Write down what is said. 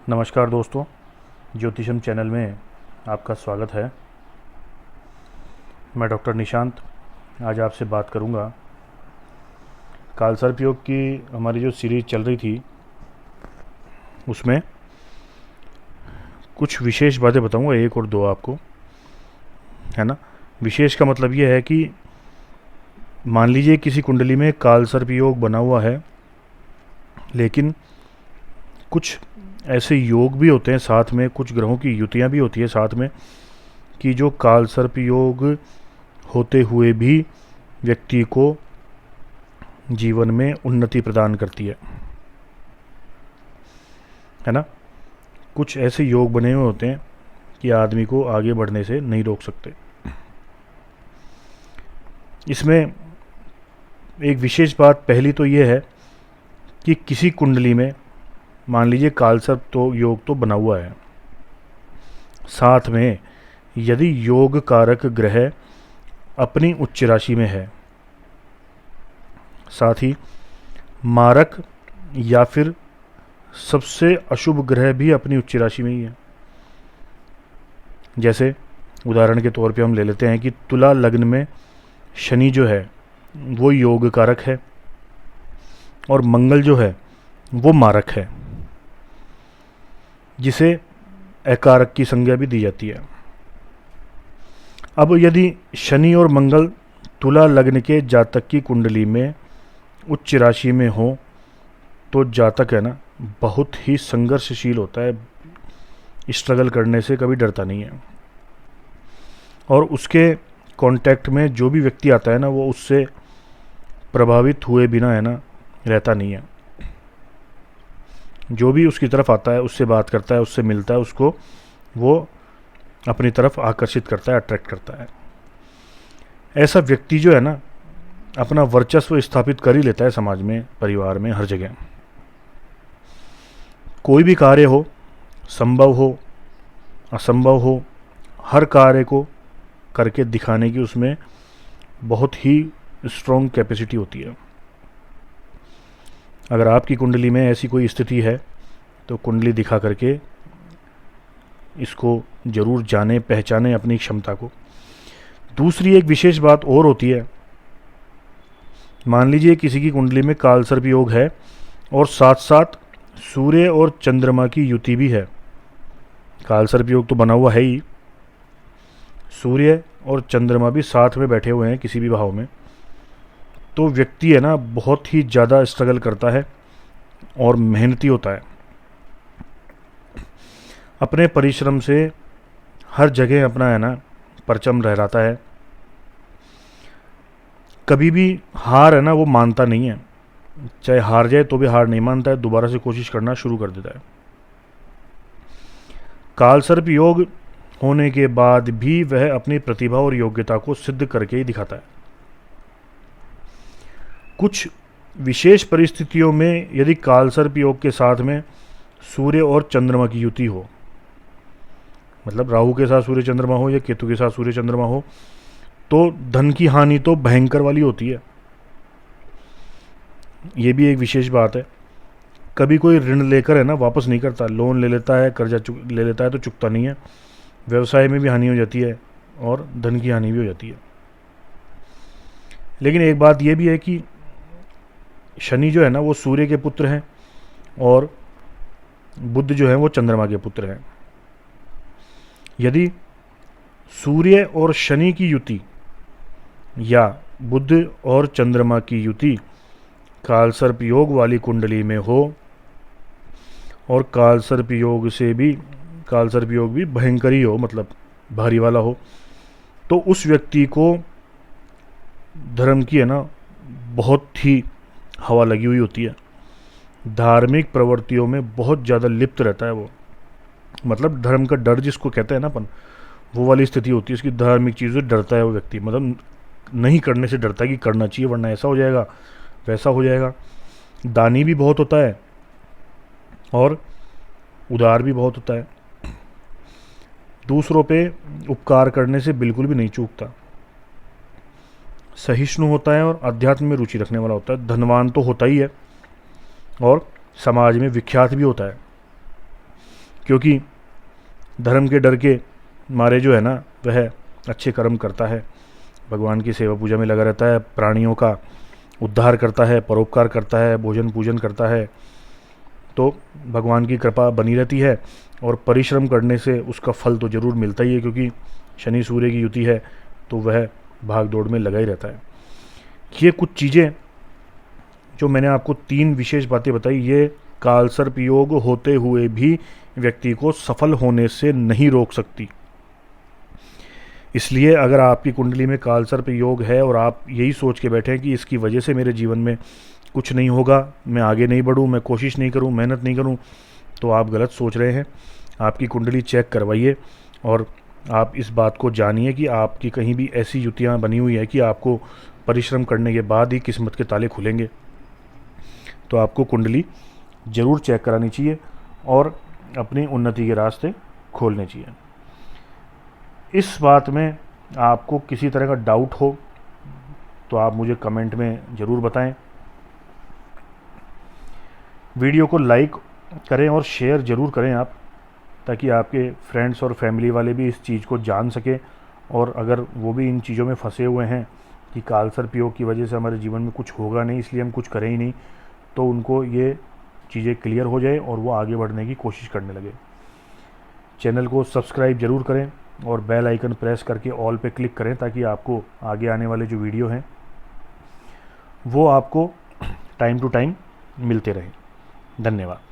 नमस्कार दोस्तों, ज्योतिषम चैनल में आपका स्वागत है। मैं डॉक्टर निशांत आज आपसे बात करूंगा। कालसर्प योग की हमारी जो सीरीज चल रही थी उसमें कुछ विशेष बातें बताऊंगा, एक और दो आपको, है ना। विशेष का मतलब ये है कि मान लीजिए किसी कुंडली में कालसर्प योग बना हुआ है, लेकिन कुछ ऐसे योग भी होते हैं साथ में, कुछ ग्रहों की युतियाँ भी होती है साथ में, कि जो कालसर्प योग होते हुए भी व्यक्ति को जीवन में उन्नति प्रदान करती है ना। कुछ ऐसे योग बने हुए होते हैं कि आदमी को आगे बढ़ने से नहीं रोक सकते। इसमें एक विशेष बात पहली तो ये है कि किसी कुंडली में मान लीजिए कालसर्प तो योग तो बना हुआ है, साथ में यदि योग कारक ग्रह अपनी उच्च राशि में है, साथ ही मारक या फिर सबसे अशुभ ग्रह भी अपनी उच्च राशि में ही है। जैसे उदाहरण के तौर पे हम ले लेते हैं कि तुला लग्न में शनि जो है वो योग कारक है और मंगल जो है वो मारक है, जिसे अकारक की संज्ञा भी दी जाती है। अब यदि शनि और मंगल तुला लग्न के जातक की कुंडली में उच्च राशि में हो तो जातक है ना बहुत ही संघर्षशील होता है, स्ट्रगल करने से कभी डरता नहीं है, और उसके कांटेक्ट में जो भी व्यक्ति आता है ना वो उससे प्रभावित हुए बिना है ना रहता नहीं है। जो भी उसकी तरफ आता है, उससे बात करता है, उससे मिलता है, उसको वो अपनी तरफ आकर्षित करता है, अट्रैक्ट करता है। ऐसा व्यक्ति जो है ना अपना वर्चस्व स्थापित कर ही लेता है समाज में, परिवार में, हर जगह। कोई भी कार्य हो, संभव हो असंभव हो, हर कार्य को करके दिखाने की उसमें बहुत ही स्ट्रॉन्ग कैपेसिटी होती है। अगर आपकी कुंडली में ऐसी कोई स्थिति है तो कुंडली दिखा करके इसको जरूर जाने, पहचाने अपनी क्षमता को। दूसरी एक विशेष बात और होती है, मान लीजिए किसी की कुंडली में कालसर्प योग है और साथ साथ सूर्य और चंद्रमा की युति भी है। कालसर्प योग तो बना हुआ है ही, सूर्य और चंद्रमा भी साथ में बैठे हुए हैं किसी भी भाव में, तो व्यक्ति है ना बहुत ही ज़्यादा स्ट्रगल करता है और मेहनती होता है। अपने परिश्रम से हर जगह अपना है ना परचम लहराता है। कभी भी हार है ना वो मानता नहीं है, चाहे हार जाए तो भी हार नहीं मानता है, दोबारा से कोशिश करना शुरू कर देता है। कालसर्प योग होने के बाद भी वह अपनी प्रतिभा और योग्यता को सिद्ध करके ही दिखाता है। कुछ विशेष परिस्थितियों में यदि कालसर्प योग के साथ में सूर्य और चंद्रमा की युति हो, मतलब राहु के साथ सूर्य चंद्रमा हो या केतु के साथ सूर्य चंद्रमा हो, तो धन की हानि तो भयंकर वाली होती है। ये भी एक विशेष बात है। कभी कोई ऋण लेकर है ना वापस नहीं करता, लोन ले लेता है, कर्जा ले लेता है तो चुकता नहीं है। व्यवसाय में भी हानि हो जाती है और धन की हानि भी हो जाती है। लेकिन एक बात यह भी है कि शनि जो है ना वो सूर्य के पुत्र हैं और बुध जो है वो चंद्रमा के पुत्र हैं। यदि सूर्य और शनि की युति या बुध और चंद्रमा की युति कालसर्प योग वाली कुंडली में हो और कालसर्प योग भी भयंकर ही हो, मतलब भारी वाला हो, तो उस व्यक्ति को धर्म की है ना बहुत ही हवा लगी हुई होती है। धार्मिक प्रवृत्तियों में बहुत ज़्यादा लिप्त रहता है वो, मतलब धर्म का डर जिसको कहते हैं ना अपन, वो वाली स्थिति होती है इसकी। धार्मिक चीज़ों से डरता है वो व्यक्ति, मतलब नहीं करने से डरता है कि करना चाहिए वरना ऐसा हो जाएगा वैसा हो जाएगा। दानी भी बहुत होता है और उदार भी बहुत होता है। दूसरों पे उपकार करने से बिल्कुल भी नहीं चूकता। सहिष्णु होता है और अध्यात्म में रुचि रखने वाला होता है। धनवान तो होता ही है और समाज में विख्यात भी होता है। क्योंकि धर्म के डर के मारे जो है ना वह अच्छे कर्म करता है, भगवान की सेवा पूजा में लगा रहता है, प्राणियों का उद्धार करता है, परोपकार करता है, भोजन पूजन करता है, तो भगवान की कृपा बनी रहती है। और परिश्रम करने से उसका फल तो ज़रूर मिलता ही है, क्योंकि शनि सूर्य की युति है तो वह भाग दौड़ में लगा ही रहता है। ये कुछ चीज़ें जो मैंने आपको 3 विशेष बातें बताई, ये कालसर्प योग होते हुए भी व्यक्ति को सफल होने से नहीं रोक सकती। इसलिए अगर आपकी कुंडली में कालसर्प योग है और आप यही सोच के बैठे हैं कि इसकी वजह से मेरे जीवन में कुछ नहीं होगा, मैं आगे नहीं बढ़ूं, मैं कोशिश नहीं करूं, मेहनत नहीं करूं, तो आप गलत सोच रहे हैं। आपकी कुंडली चेक करवाइए और आप इस बात को जानिए कि आपकी कहीं भी ऐसी युतियाँ बनी हुई है कि आपको परिश्रम करने के बाद ही किस्मत के ताले खुलेंगे। तो आपको कुंडली ज़रूर चेक करानी चाहिए और अपनी उन्नति के रास्ते खोलने चाहिए। इस बात में आपको किसी तरह का डाउट हो तो आप मुझे कमेंट में ज़रूर बताएं। वीडियो को लाइक करें और शेयर ज़रूर करें आप, ताकि आपके फ्रेंड्स और फैमिली वाले भी इस चीज़ को जान सकें। और अगर वो भी इन चीज़ों में फंसे हुए हैं कि कालसर्प योग की वजह से हमारे जीवन में कुछ होगा नहीं इसलिए हम कुछ करें ही नहीं, तो उनको ये चीज़ें क्लियर हो जाए और वो आगे बढ़ने की कोशिश करने लगे। चैनल को सब्सक्राइब ज़रूर करें और बेल आइकन प्रेस करके ऑल पे क्लिक करें, ताकि आपको आगे आने वाले जो वीडियो हैं वो आपको टाइम टू टाइम मिलते रहें। धन्यवाद।